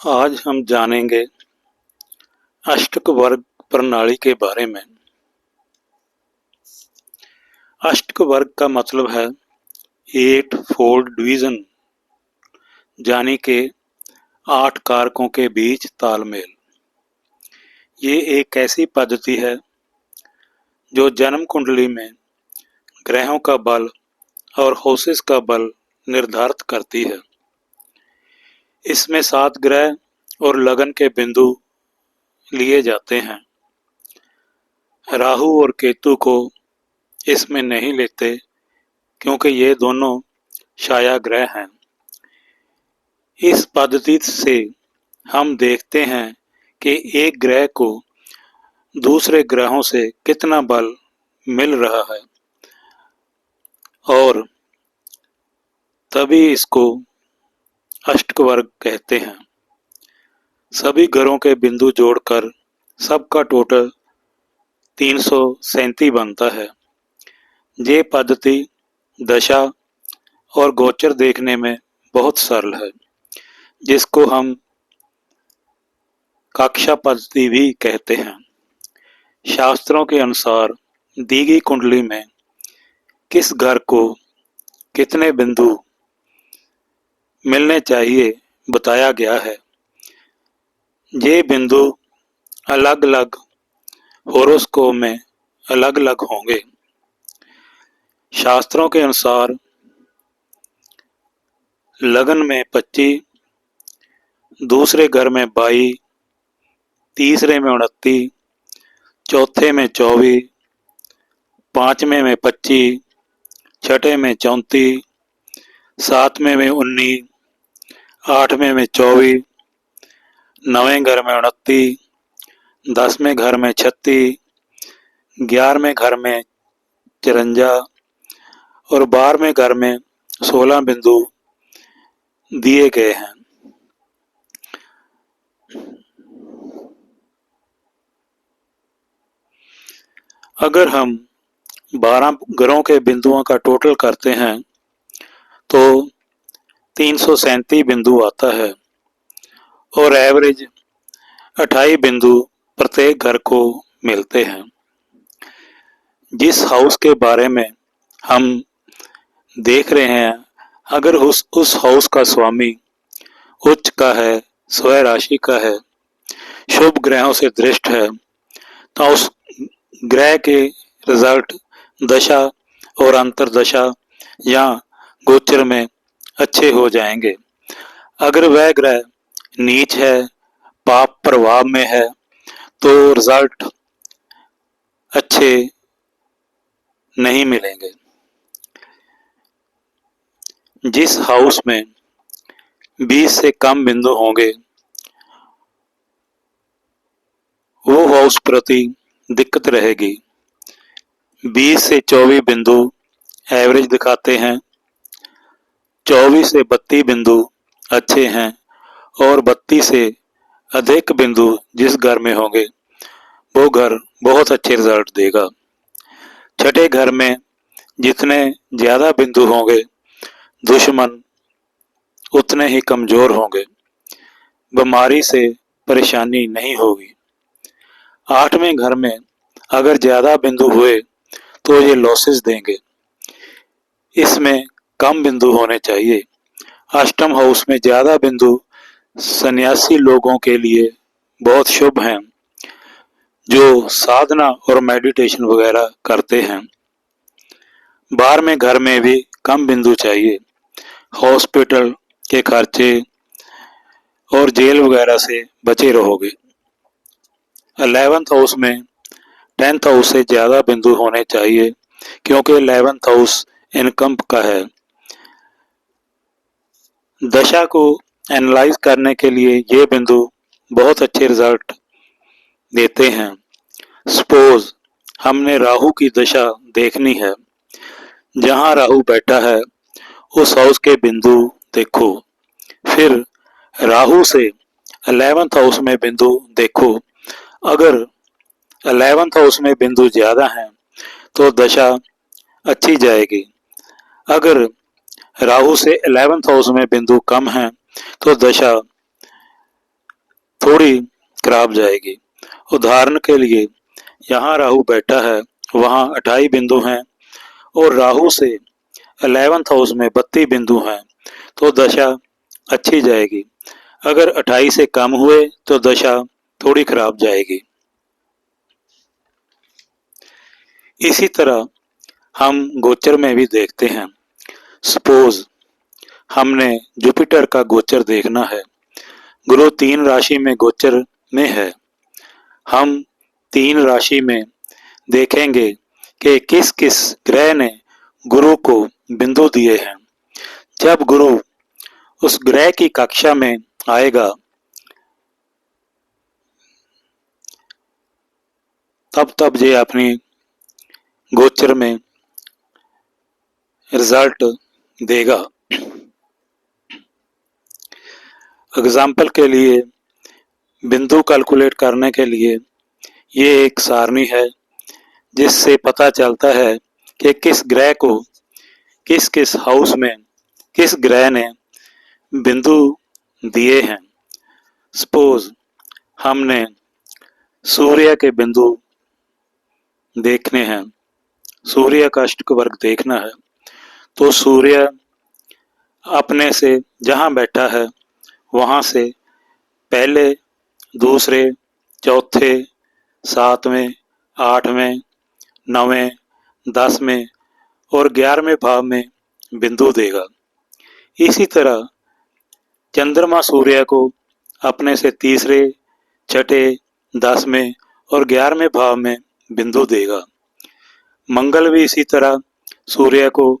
आज हम जानेंगे अष्टक वर्ग प्रणाली के बारे में। अष्टक वर्ग का मतलब है 8 फोल्ड डिवीजन, यानी कि 8 कारकों के बीच तालमेल। ये एक ऐसी पद्धति है जो जन्म कुंडली में ग्रहों का बल और हाउसेस का बल निर्धारित करती है। इसमें 7 ग्रह और लगन के बिंदु लिए जाते हैं। राहु और केतु को इसमें नहीं लेते क्योंकि ये दोनों छाया ग्रह हैं। इस पद्धति से हम देखते हैं कि एक ग्रह को दूसरे ग्रहों से कितना बल मिल रहा है और तभी इसको अष्टक वर्ग कहते हैं। सभी ग्रहों के बिंदु जोड़कर सबका टोटल 337 बनता है। ये पद्धति दशा और गोचर देखने में बहुत सरल है, जिसको हम कक्षा पद्धति भी कहते हैं। शास्त्रों के अनुसार दी गई कुंडली में किस घर को कितने बिंदु मिलने चाहिए बताया गया है। ये बिंदु अलग अलग होरोस्कोप में अलग अलग होंगे। शास्त्रों के अनुसार लगन में 25, दूसरे घर में 22, तीसरे में 29, चौथे में 24, पांचवें में 25, छठे में 34, सातवें में 19, आठवें में 24, नवें घर में 29, 10वें घर में 36, 11वें घर में 54 और 12वें घर में 16 बिंदु दिए गए हैं। अगर हम 12 ग्रहों के बिंदुओं का टोटल करते हैं तो 337 बिंदु आता है और एवरेज 28 बिंदु प्रत्येक घर को मिलते हैं। जिस हाउस के बारे में हम देख रहे हैं, अगर उस हाउस का स्वामी उच्च का है, स्वय राशि का है, शुभ ग्रहों से दृष्ट है, तो उस ग्रह के रिजल्ट दशा और अंतरदशा या गोचर में अच्छे हो जाएंगे। अगर वह ग्रह नीच है, पाप प्रभाव में है, तो रिजल्ट अच्छे नहीं मिलेंगे। जिस हाउस में 20 से कम बिंदु होंगे वो हाउस प्रति दिक्कत रहेगी। 20 से 24 बिंदु एवरेज दिखाते हैं, 24 से 32 बिंदु अच्छे हैं और 32 से अधिक बिंदु जिस घर में होंगे वो घर बहुत अच्छे रिजल्ट देगा। छठे घर में जितने ज्यादा बिंदु होंगे दुश्मन उतने ही कमजोर होंगे, बीमारी से परेशानी नहीं होगी। 8वें घर में अगर ज्यादा बिंदु हुए तो ये लॉसेस देंगे। इसमें कम बिंदु होने चाहिए। अष्टम हाउस में ज्यादा बिंदु सन्यासी लोगों के लिए बहुत शुभ हैं, जो साधना और मेडिटेशन वगैरह करते हैं। 12वें घर में भी कम बिंदु चाहिए। हॉस्पिटल के खर्चे और जेल वगैरह से बचे रहोगे। 11th हाउस में 10th हाउस से ज्यादा बिंदु होने चाहिए क्योंकि 11th हाउस इनकम का है। दशा को एनालाइज करने के लिए ये बिंदु बहुत अच्छे रिजल्ट देते हैं। सपोज हमने राहु की दशा देखनी है, जहां राहु बैठा है उस हाउस के बिंदु देखो। फिर राहु से 11th हाउस में बिंदु देखो। अगर 11th हाउस में बिंदु ज्यादा हैं तो दशा अच्छी जाएगी। अगर राहु से 11th हाउस में बिंदु कम हैं तो दशा थोड़ी खराब जाएगी। उदाहरण के लिए यहाँ राहु बैठा है, वहाँ 28 बिंदु हैं और राहु से 11th हाउस में 32 बिंदु हैं, तो दशा अच्छी जाएगी। अगर 28 से कम हुए तो दशा थोड़ी खराब जाएगी। इसी तरह हम गोचर में भी देखते हैं। सपोज हमने जुपिटर का गोचर देखना है। गुरु 3 राशि में गोचर में है। हम 3 राशि में देखेंगे कि किस किस ग्रह ने गुरु को बिंदु दिए हैं। जब गुरु उस ग्रह की कक्षा में आएगा तब ये अपनी गोचर में रिजल्ट देगा। एग्जाम्पल के लिए बिंदु कैलकुलेट करने के लिए ये एक सारणी है जिससे पता चलता है कि किस ग्रह को किस किस हाउस में किस ग्रह ने बिंदु दिए हैं। सपोज हमने सूर्य के बिंदु देखने हैं, सूर्य का अष्टक वर्ग देखना है, तो सूर्य अपने से जहाँ बैठा है वहाँ से पहले, दूसरे, चौथे, 7वें, 8वें, 9वें, 10वें और 11वें भाव में बिंदु देगा। इसी तरह चंद्रमा सूर्य को अपने से तीसरे, छठे, 10वें और 11वें भाव में बिंदु देगा। मंगल भी इसी तरह सूर्य को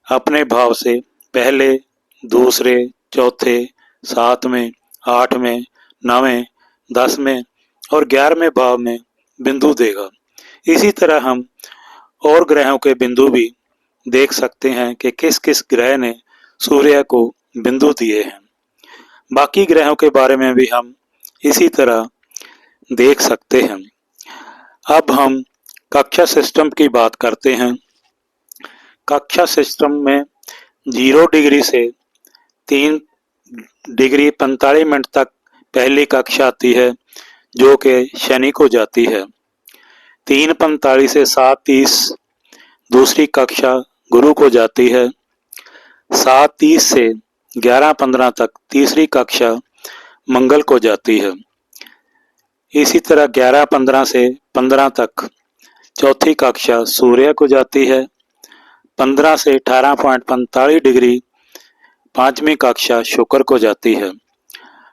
अपने भाव से पहले, दूसरे, चौथे, 7वें, 8वें, 9वें, 10वें और 11वें भाव में बिंदु देगा। इसी तरह हम और ग्रहों के बिंदु भी देख सकते हैं कि किस किस ग्रह ने सूर्य को बिंदु दिए हैं। बाकी ग्रहों के बारे में भी हम इसी तरह देख सकते हैं। अब हम कक्षा सिस्टम की बात करते हैं। कक्षा सिस्टम में 0 डिग्री से 3 डिग्री 45 मिनट तक पहली कक्षा आती है जो कि शनि को जाती है। 3:45 से 7:30 दूसरी कक्षा गुरु को जाती है। 7:30 से 11:15 तक तीसरी कक्षा मंगल को जाती है। इसी तरह 11:15 से 15 तक चौथी कक्षा सूर्य को जाती है। 15 से 18.45 डिग्री पांचवी कक्षा शुक्र को जाती है।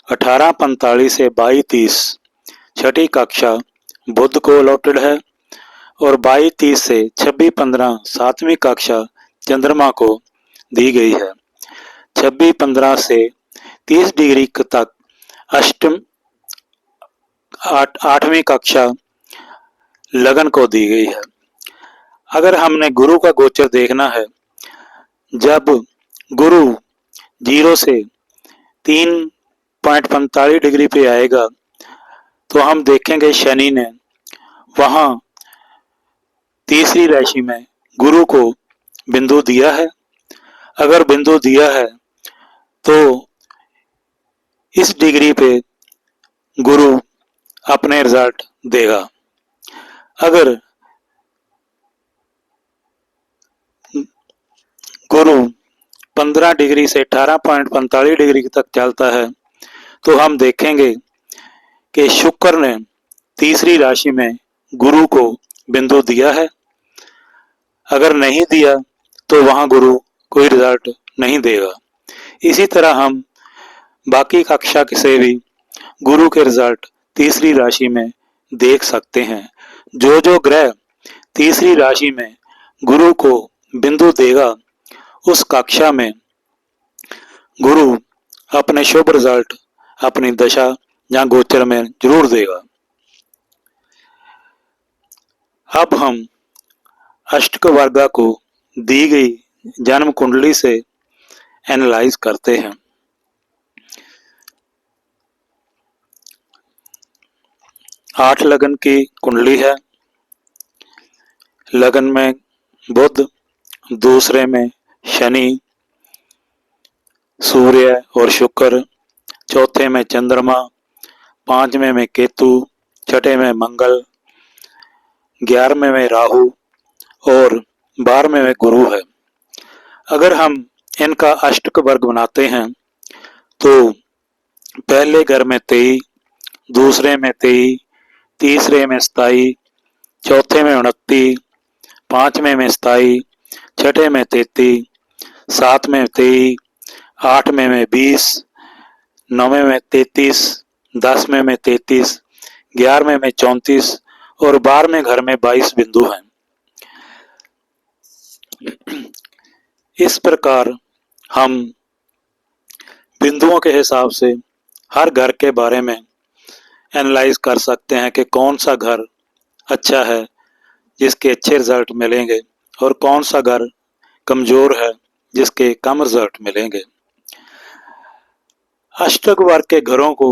18:45 से 22:30 छठी कक्षा बुध को अलॉटेड है और 22:30 से 26:15 सातवीं कक्षा चंद्रमा को दी गई है। 26:15 से 30 डिग्री तक आठवीं कक्षा लगन को दी गई है। अगर हमने गुरु का गोचर देखना है, जब गुरु 0 से 3.45 डिग्री पे आएगा तो हम देखेंगे शनि ने वहां तीसरी राशि में गुरु को बिंदु दिया है। अगर बिंदु दिया है तो इस डिग्री पे गुरु अपने रिजल्ट देगा। अगर गुरु 15 डिग्री से 18.45 डिग्री तक चलता है तो हम देखेंगे कि शुक्र ने तीसरी राशि में गुरु को बिंदु दिया है। अगर नहीं दिया तो वहां गुरु कोई रिजल्ट नहीं देगा। इसी तरह हम बाकी कक्षा से भी गुरु के रिजल्ट तीसरी राशि में देख सकते हैं। जो जो ग्रह तीसरी राशि में गुरु को बिंदु देगा उस कक्षा में गुरु अपने शुभ रिजल्ट अपनी दशा या गोचर में जरूर देगा। अब हम अष्टक वर्गा को दी गई जन्म कुंडली से एनालाइज करते हैं। आठ लगन की कुंडली है। लगन में बुध, दूसरे में शनि, सूर्य और शुक्र, चौथे में चंद्रमा, 5वें में केतु, 6ठे में मंगल, 11वें में राहु और 12वें में गुरु है। अगर हम इनका अष्टक वर्ग बनाते हैं तो पहले घर में 23, दूसरे में 23, तीसरे में 27, चौथे में 29, 5वें में 27, 6ठे में 33, 7वें में 23, 8वें में 20, 9वें में 33, 10वें में 33, 11वें में 34 और 12वें घर में 22 बिंदु हैं। इस प्रकार हम बिंदुओं के हिसाब से हर घर के बारे में एनालाइज कर सकते हैं कि कौन सा घर अच्छा है जिसके अच्छे रिजल्ट मिलेंगे और कौन सा घर कमजोर है जिसके कम रिजल्ट मिलेंगे। अष्टक वर्ग के घरों को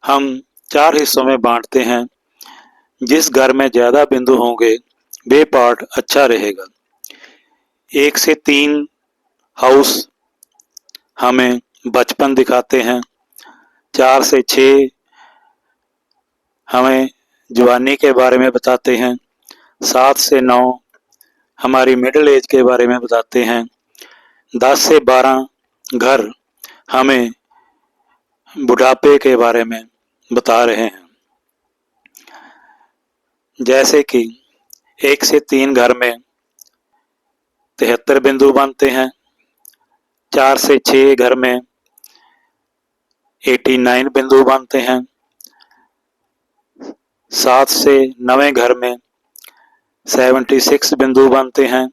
हम 4 हिस्सों में बांटते हैं। जिस घर में ज्यादा बिंदु होंगे वे पार्ट अच्छा रहेगा। 1 से 3 हाउस हमें बचपन दिखाते हैं, 4 से 6 हमें जवानी के बारे में बताते हैं, 7 से 9 हमारी मिडिल एज के बारे में बताते हैं, 10 से 12 घर हमें बुढ़ापे के बारे में बता रहे हैं। जैसे कि 1 से 3 घर में 73 बिंदु बनते हैं, 4 से 6 घर में 89 बिंदु बनते हैं, 7 से 9 घर में 76 बिंदु बनते हैं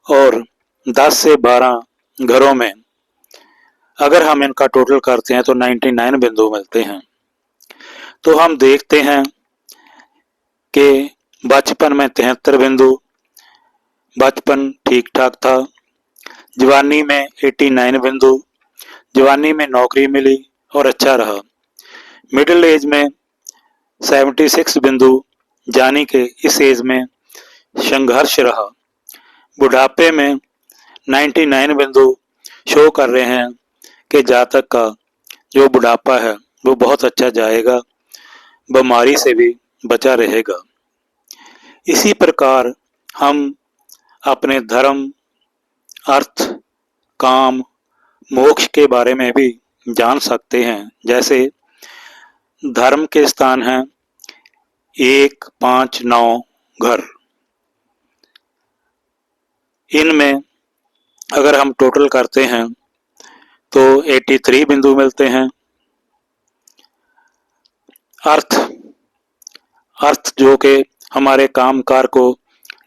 और 10 से 12 घरों में अगर हम इनका टोटल करते हैं तो 99 बिंदु मिलते हैं। तो हम देखते हैं कि बचपन में 73 बिंदु, बचपन ठीक ठाक था। जवानी में 89 बिंदु, जवानी में नौकरी मिली और अच्छा रहा। मिडिल एज में 76 बिंदु, यानी कि इस एज में संघर्ष रहा। बुढ़ापे में 99 बिंदु शो कर रहे हैं कि जातक का जो बुढ़ापा है वो बहुत अच्छा जाएगा, बीमारी से भी बचा रहेगा। इसी प्रकार हम अपने धर्म, अर्थ, काम, मोक्ष के बारे में भी जान सकते हैं। जैसे धर्म के स्थान हैं 1, 5, 9 घर। इनमें अगर हम टोटल करते हैं तो 83 बिंदु मिलते हैं। अर्थ जो कि हमारे कामकाज को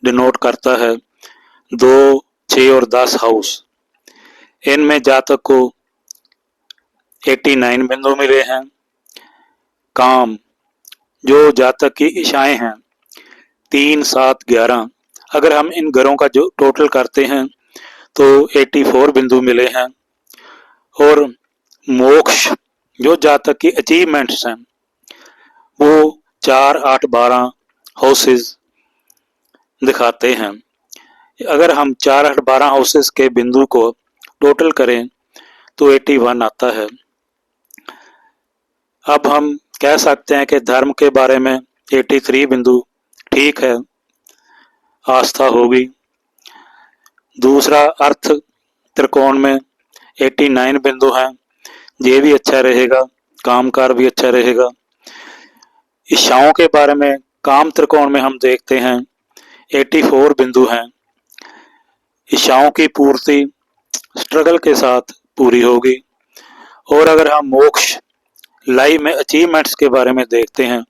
डिनोट करता है, 2, 6 और 10 हाउस, इनमें जातक को 89 बिंदु मिले हैं। काम जो जातक की इच्छाएं हैं 3, 7, 11, अगर हम इन घरों का जो टोटल करते हैं तो 84 बिंदु मिले हैं। और मोक्ष जो जातक की अचीवमेंट्स हैं वो 4, 8, 12 हाउसेस दिखाते हैं। अगर हम 4, 8, 12 हाउसेस के बिंदु को टोटल करें तो 81 आता है। अब हम कह सकते हैं कि धर्म के बारे में 83 बिंदु ठीक है, आस्था होगी। दूसरा अर्थ त्रिकोण में 89 बिंदु हैं, ये भी अच्छा रहेगा, कामकाज भी अच्छा रहेगा। इच्छाओं के बारे में काम त्रिकोण में हम देखते हैं 84 बिंदु हैं। इच्छाओं की पूर्ति स्ट्रगल के साथ पूरी होगी। और अगर हम मोक्ष लाइफ में अचीवमेंट्स के बारे में देखते हैं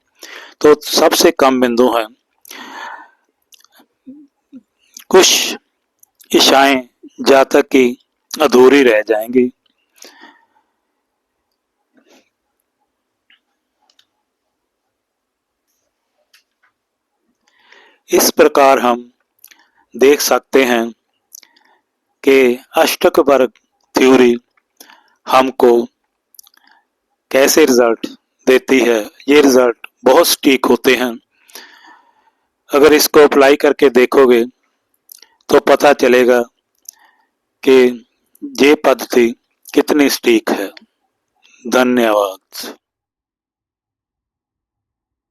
तो सबसे कम बिंदु हैं। कुछ इच्छाएं जातक की अधूरी रह जाएंगी। इस प्रकार हम देख सकते हैं कि अष्टक वर्ग थ्योरी हमको कैसे रिजल्ट देती है। ये रिजल्ट बहुत सटीक होते हैं। अगर इसको अप्लाई करके देखोगे तो पता चलेगा कि ये पद्धति कितनी सटीक है। धन्यवाद।